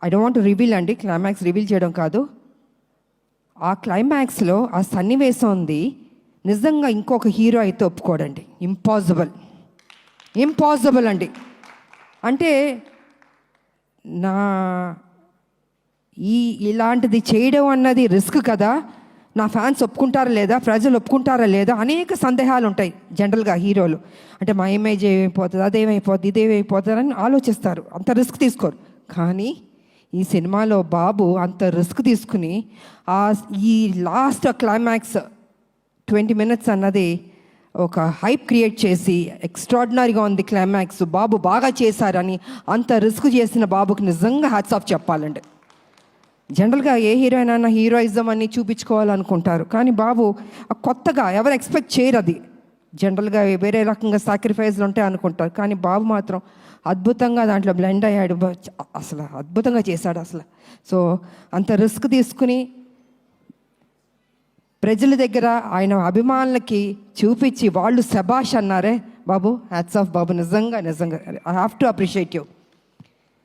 I don't want to reveal అండి, climax reveal చేయడం కాదు. ఆ క్లైమాక్స్లో ఆ సన్నివేశం ఉంది, నిజంగా ఇంకొక హీరో అయితే ఒప్పుకోడండి. ఇంపాసిబుల్ అండి. అంటే నా ఇలాంటిది చేయడం అన్నది రిస్క్ కదా, నా ఫ్యాన్స్ ఒప్పుకుంటారా లేదా, ప్రజలు ఒప్పుకుంటారా లేదా, అనేక సందేహాలు ఉంటాయి జనరల్గా హీరోలు. అంటే మా ఇమేజ్ ఏమైపోతుంది, అదేమైపోతుంది, ఇదేమైపోతుంది అని ఆలోచిస్తారు, అంత రిస్క్ తీసుకోరు. కానీ ఈ సినిమాలో బాబు అంత రిస్క్ తీసుకుని ఈ లాస్ట్ క్లైమాక్స్ 20 minutes అన్నది ఒక హైప్ క్రియేట్ చేసి ఎక్స్ట్రాడినరీగా ఉంది క్లైమాక్స్, బాబు బాగా చేశారని అంత రిస్క్ చేసిన బాబుకి నిజంగా హ్యాట్స్ ఆఫ్ చెప్పాలండి. జనరల్గా ఏ హీరోయిన్ అయినా హీరోయిజం అని చూపించుకోవాలనుకుంటారు, కానీ బాబు కొత్తగా ఎవరు ఎక్స్పెక్ట్ చేయరు. అది జనరల్గా వేరే రకంగా సాక్రిఫైస్లు ఉంటాయి అనుకుంటారు, కానీ బాబు మాత్రం అద్భుతంగా దాంట్లో బ్లెండ్ అయ్యాడు, అసలు అద్భుతంగా చేశాడు అసలు. సో అంత రిస్క్ తీసుకుని ప్రజల దగ్గర ఆయన అభిమానులకి చూపించి వాళ్ళు శబాష్ అన్నారే బాబు, హ్యాట్స్ ఆఫ్ బాబు, నిజంగా I have to appreciate you.